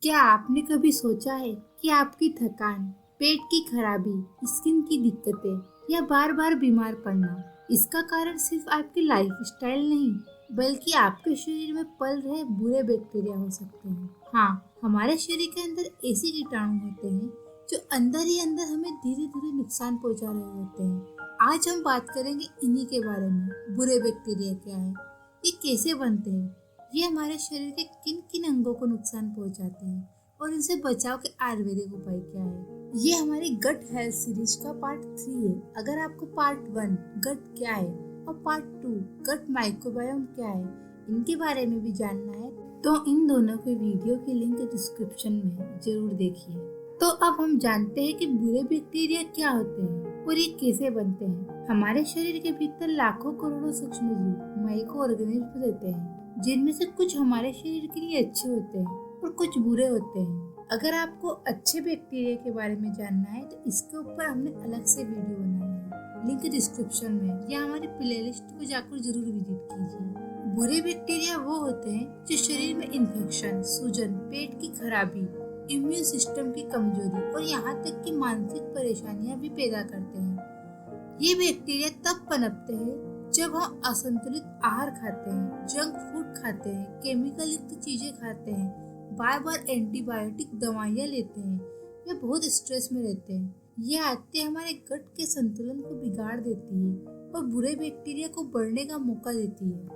क्या आपने कभी सोचा है कि आपकी थकान, पेट की खराबी, स्किन की दिक्कतें या बार बार बीमार पड़ना, इसका कारण सिर्फ आपकी लाइफस्टाइल नहीं, बल्कि आपके शरीर में पल रहे बुरे बैक्टीरिया हो सकते हैं। हाँ, हमारे शरीर के अंदर ऐसे कीटाणु होते हैं जो अंदर ही अंदर हमें धीरे धीरे नुकसान पहुंचा रहे होते हैं। आज हम बात करेंगे इन्हीं के बारे में। बुरे बैक्टीरिया क्या है, ये कैसे बनते हैं, ये हमारे शरीर के किन किन अंगों को नुकसान पहुंचाते हैं और इनसे बचाव के आयुर्वेदिक उपाय क्या है। ये हमारी गट हेल्थ सीरीज का पार्ट 3 है। अगर आपको पार्ट 1 गट क्या है और पार्ट 2 गट माइक्रोबायोम क्या है, इनके बारे में भी जानना है, तो इन दोनों के वीडियो की लिंक डिस्क्रिप्शन में है, जरूर देखिए। तो अब हम जानते हैं कि बुरे बैक्टीरिया क्या होते हैं और ये कैसे बनते हैं। हमारे शरीर के भीतर लाखों करोड़ों सूक्ष्मजीव माइक्रो ऑर्गेनिज्म रहते हैं, जिनमें से कुछ हमारे शरीर के लिए अच्छे होते हैं और कुछ बुरे होते हैं। अगर आपको अच्छे बैक्टीरिया के बारे में जानना है तो इसके ऊपर हमने अलग से वीडियो बनाया है, लिंक डिस्क्रिप्शन में, या हमारी प्लेलिस्ट को जाकर जरूर विजिट कीजिए। बुरे बैक्टीरिया वो होते हैं जो शरीर में इन्फेक्शन, सूजन, पेट की खराबी, इम्यून सिस्टम की कमजोरी और यहाँ तक कि मानसिक परेशानियां भी पैदा करते हैं। ये बैक्टीरिया तब पनपते हैं जब हम असंतुलित आहार खाते हैं, जंक फूड खाते हैं, केमिकल युक्त चीजें खाते हैं, बार बार एंटीबायोटिक दवाइयाँ लेते हैं या बहुत स्ट्रेस में रहते हैं। ये आदतें हमारे गट के संतुलन को बिगाड़ देती है और बुरे बैक्टीरिया को बढ़ने का मौका देती है।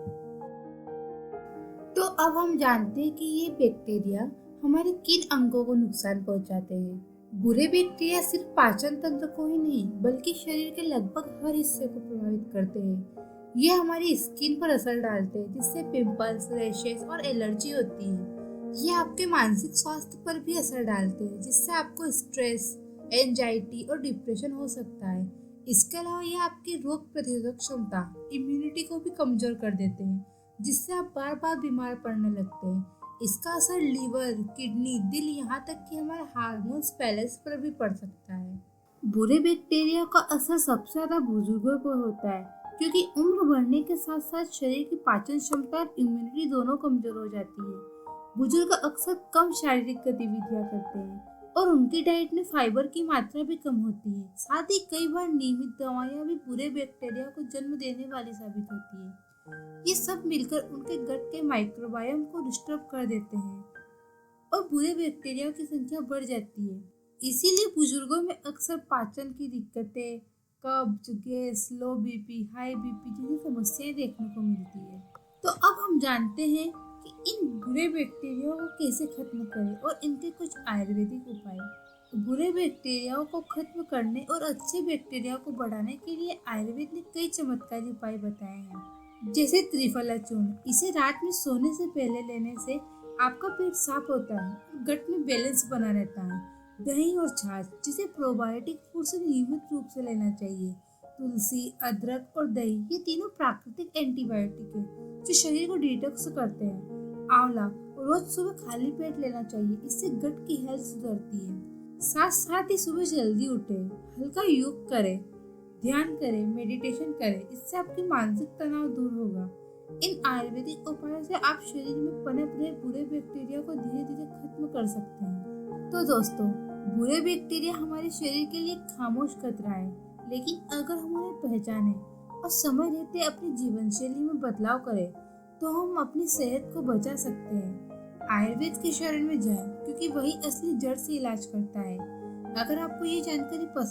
तो अब हम जानते हैं कि ये बैक्टीरिया हमारे किन अंगों को नुकसान पहुंचाते हैं। बुरे बैक्टीरिया सिर्फ पाचन तंत्र को ही नहीं, बल्कि शरीर के लगभग हर हिस्से को प्रभावित करते हैं। ये हमारी स्किन पर असर डालते हैं, जिससे पिंपल्स, रैशेस और एलर्जी होती है। ये आपके मानसिक स्वास्थ्य पर भी असर डालते हैं, जिससे आपको स्ट्रेस, एंजाइटी और डिप्रेशन हो सकता है। इसके अलावा ये आपकी रोग प्रतिरोधक क्षमता, इम्यूनिटी को भी कमजोर कर देते हैं, जिससे आप बार बार बीमार पड़ने लगते हैं। इसका असर लीवर, किडनी, दिल, यहाँ तक कि हमारे हार्मोन्स बैलेंस पर भी पड़ सकता है। बुरे बैक्टीरिया का असर सबसे ज्यादा बुजुर्गों पर होता है, क्योंकि उम्र बढ़ने के साथ साथ शरीर की पाचन क्षमता और इम्यूनिटी दोनों कमजोर हो जाती है। बुजुर्ग अक्सर कम शारीरिक गतिविधियां करते हैं और उनकी डाइट में फाइबर की मात्रा भी कम होती है। साथ ही कई बार नियमित दवाइयां भी बुरे बैक्टीरिया को जन्म देने वाली साबित होती है। ये सब मिलकर उनके गट के माइक्रोबायोम को डिस्टर्ब कर देते हैं और बुरे बैक्टीरिया की संख्या बढ़ जाती है। इसीलिए बुजुर्गों में अक्सर पाचन की दिक्कतें, कब्ज, गैस, लो बीपी, हाई बीपी जैसी समस्याएं देखने को मिलती है। तो अब हम जानते हैं कि इन बुरे बैक्टीरिया को कैसे खत्म करें और इनके कुछ आयुर्वेदिक उपाय। बुरे बैक्टीरिया को खत्म करने और अच्छे बैक्टीरिया को बढ़ाने के लिए आयुर्वेद ने कई चमत्कारी उपाय बताए हैं, जैसे त्रिफला चूर्ण। इसे रात में सोने से पहले लेने से आपका पेट साफ होता है और गट में बैलेंस बना रहता है। दही और छाछ, जिसे प्रोबायोटिक फूड से नियमित रूप से लेना चाहिए। तुलसी, अदरक और दही, ये तीनों प्राकृतिक एंटीबायोटिक है जो शरीर को डिटॉक्स करते हैं। आंवला रोज सुबह खाली पेट लेना चाहिए, इससे गट की हेल्थ सुधरती है। साथ साथ ही सुबह जल्दी उठे, हल्का योग करें, ध्यान करें, मेडिटेशन करें, इससे आपकी मानसिक तनाव दूर होगा। इन आयुर्वेदिक उपायों से आप शरीर में पनप रहे बुरे बैक्टीरिया को धीरे धीरे खत्म कर सकते हैं। तो दोस्तों, बुरे बैक्टीरिया हमारे शरीर के लिए खामोश खतरा है, लेकिन अगर हम उन्हें पहचानें और समय रहते अपनी जीवन शैली में बदलाव करें तो हम अपनी सेहत को बचा सकते हैं। आयुर्वेद के शरण में जाएं, क्योंकि वही असली जड़ से इलाज करता है। अगर आपको ये जानकारी पसंद